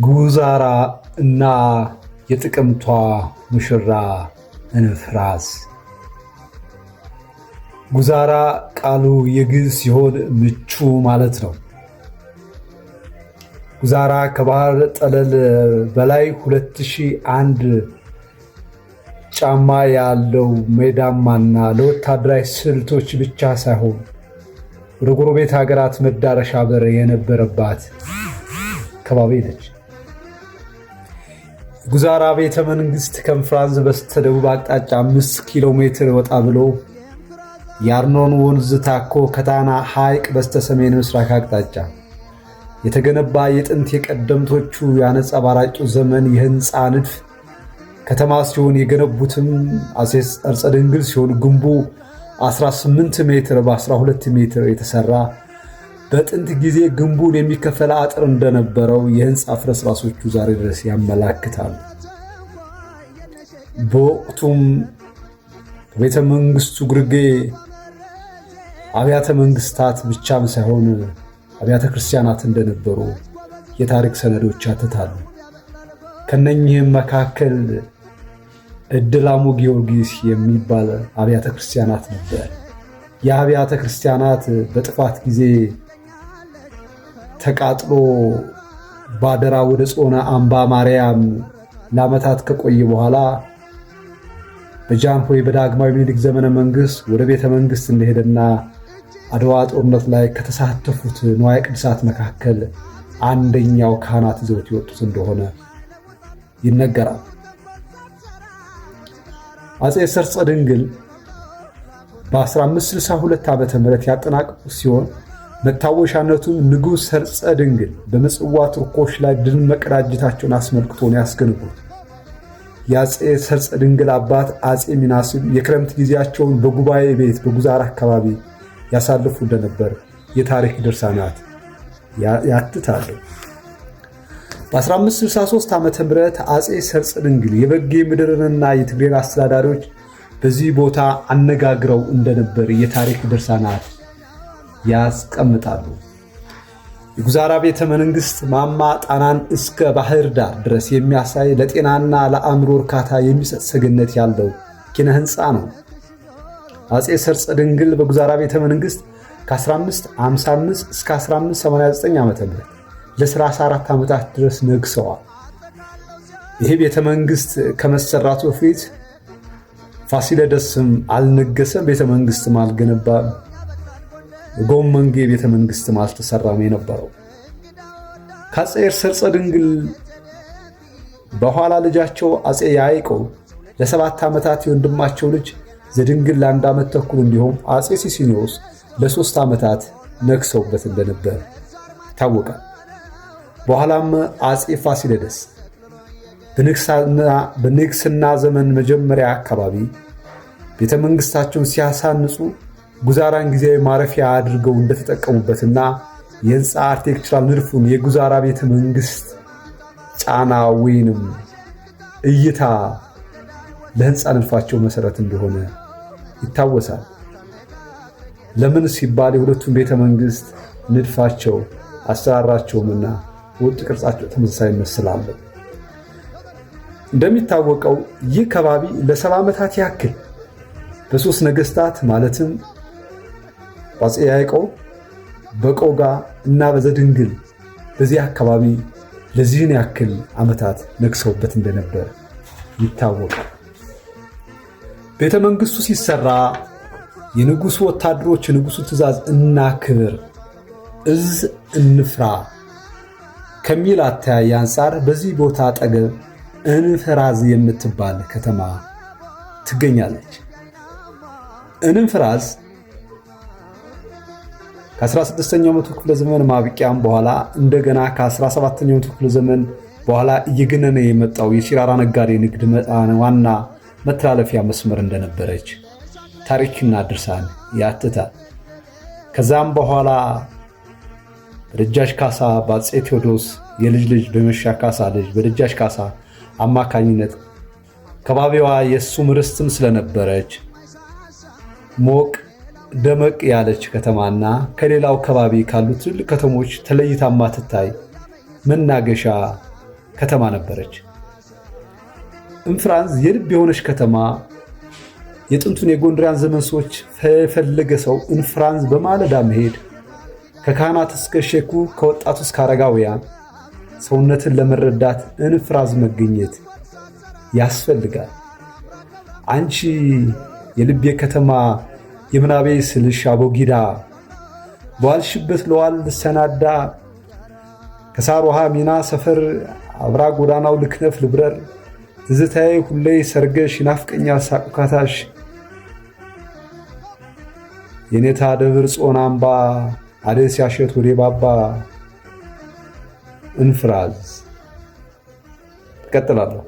ጉዛራ እና የጥቅምቷ ሙሽራ እንፍራዝ። ጉዛራ ቃሉ የግዕዝ ሲሆን ምቹ ማለት ነው። ጉዛራ ከባህር ጠለል በላይ 2001 ጫማ ያለው ሜዳማና ለወታደራዊ ስልቶች ብቻ ሳይሆን ወደ ጎረቤት ሀገራት መዳረሻ በር የነበረባት አካባቢ ነች። ጉዛራ ቤተ መንግስት ከእንፍራዝ በስተደቡብ አቅጣጫ 5 ኪሎ ሜትር ወጣ ብሎ የአርኖን ወንዝ ታኮ ከታና ሐይቅ በስተሰሜን ምስራቅ አቅጣጫ የተገነባ የጥንት የቀደምቶቹ ያነጸባራቂው ዘመን የህንፃ ንድፍ ከተማ ሲሆን የገነቡትም አፄ ሰርፀ ድንግል ሲሆን ግንቡ 18 ሜትር በ12 ሜትር የተሰራ በጥንት ጊዜ ግንቡን የሚከፈል አጥር እንደነበረው የህንፃ ፍርስራሾቹ ዛሬ ድረስ ያመላክታሉ። በወቅቱም ቤተ መንግስቱ ግርጌ አብያተ መንግስታት ብቻም ሳይሆን አብያተ ክርስቲያናት እንደነበሩ የታሪክ ሰነዶች ያትታሉ። ከነኚህም መካከል እድላሙ ጊዮርጊስ የሚባል አብያተ ክርስቲያናት ነበር። የአብያተ ክርስቲያናት በጥፋት ጊዜ ተቃጥሎ ባደራ ወደ ጾነ አምባ ማርያም ለዓመታት ከቆየ በኋላ በጃንሆይ በዳግማዊ ምኒልክ ዘመነ መንግስት ወደ ቤተ መንግስት እንደሄደና አድዋ ጦርነት ላይ ከተሳተፉት ንዋየ ቅድሳት መካከል አንደኛው ካህናት ይዘውት የወጡት እንደሆነ ይነገራል። አፄ ሰርፀ ድንግል በ1562 ዓመተ ምህረት ያጠናቀቁት ሲሆን መታወሻነቱም ንጉሥ ሰርፀ ድንግል በምጽዋ ቱርኮች ላይ ድል መቀዳጀታቸውን አስመልክቶ ነው ያስገነቡት። የአፄ ሰርፀ ድንግል አባት አፄ ሚናስም የክረምት ጊዜያቸውን በጉባኤ ቤት በጉዛራ አካባቢ ያሳልፉ እንደነበር የታሪክ ድርሳናት ያትታሉ። በ1563 ዓመተ ምህረት አፄ ሰርፀ ድንግል የበጌ ምድርንና የትግሬን አስተዳዳሪዎች በዚህ ቦታ አነጋግረው እንደነበር የታሪክ ድርሳናት ያስቀምጣሉ። የጉዛራ ቤተ መንግስት ማማ ጣናን እስከ ባህር ዳር ድረስ የሚያሳይ ለጤናና ለአእምሮ እርካታ የሚሰጥ ሰገነት ያለው ኪነ ህንፃ ነው። አፄ ሰርፀ ድንግል በጉዛራ ቤተ መንግስት ከ1555 እስከ 1589 ዓመተ ምህረት ለ34 ዓመታት ድረስ ነግሰዋል። ይህ ቤተ መንግስት ከመሰራቱ በፊት ፋሲለደስም አልነገሰም፣ ቤተ መንግስትም አልገነባም፣ ጎመንጌ ቤተ መንግስትም አልተሰራም የነበረው። ከአፄ ሰርፀ ድንግል በኋላ ልጃቸው አፄ ያዕቆብ ለ7 ዓመታት የወንድማቸው ልጅ ዘድንግል ለ1 ዓመት ተኩል እንዲሁም አፄ ሲሲኒዮስ ለ3 ዓመታት ነግሰውበት እንደነበር ይታወቃል። በኋላም አፄ ፋሲለደስ በንግስና ዘመን መጀመሪያ አካባቢ ቤተ መንግስታቸውን ሲያሳንጹ ጉዛራን ጊዜያዊ ማረፊያ አድርገው እንደተጠቀሙበትና የህንፃ አርኪቴክቸራል ንድፉን የጉዛራ ቤተ መንግስት ጫና ወይንም እይታ ለህንፃ ንድፋቸው መሰረት እንደሆነ ይታወሳል። ለምን ሲባል የሁለቱም ቤተ መንግስት ንድፋቸው አሰራራቸውምና ወጥ ቅርጻቸው ተመሳሳይነት ስላለው። እንደሚታወቀው ይህ ከባቢ ለ70 ዓመታት ያክል በ3 ነገስታት ማለትም በአፄ ያዕቆብ፣ በቆጋ እና በዘድንግል በዚህ አካባቢ ለዚህን ያክል ዓመታት ነግሰውበት እንደነበር ይታወቃል። ቤተ መንግስቱ ሲሰራ የንጉሱ ወታደሮች የንጉሱ ትእዛዝ እና ክብር እዝ እንፍራ ከሚል አተያይ አንጻር በዚህ ቦታ አጠገብ እንፍራዝ የምትባል ከተማ ትገኛለች። እንፍራዝ ከ16ኛው መቶ ክፍለ ዘመን ማብቂያም በኋላ እንደገና ከ17ኛው መቶ ክፍለ ዘመን በኋላ እየገነነ የመጣው የሲራራ ነጋዴ ንግድ ዋና መተላለፊያ መስመር እንደነበረች ታሪክና ድርሳን ያትታል። ከዛም በኋላ በደጃች ካሳ በአፄ ቴዎድሮስ የልጅ ልጅ በመሻ ካሳ ልጅ በደጃች ካሳ አማካኝነት ከባቢዋ የሱም ርስትም ስለነበረች ሞቅ ደመቅ ያለች ከተማና ከሌላው ከባቢ ካሉት ትልቅ ከተሞች ተለይታ ማትታይ መናገሻ ከተማ ነበረች። እንፍራንዝ የልብ የሆነች ከተማ። የጥንቱን የጎንደሪያን ዘመን ሰዎች ፈለገ ሰው እንፍራንዝ በማለዳ መሄድ፣ ከካህናት እስከ ሼኩ፣ ከወጣቱ እስከ አረጋውያን ሰውነትን ለመረዳት እንፍራንዝ መገኘት ያስፈልጋል። አንቺ የልቤ ከተማ የምናቤ ስልሽ አቦጊዳ፣ በዋልሽበት ለዋል ልሰናዳ፣ ከሳር ውሃ ሚና ሰፈር አብራ ጎዳናው ልክነፍ ልብረር፣ ትዝታዬ ሁሌ ሰርገሽ ይናፍቀኛል ሳቁካታሽ፣ የኔታ ደብር ጾን አምባ አደስ ያሸት ወዴ ባባ። እንፍራንዝ። እቀጥላለሁ።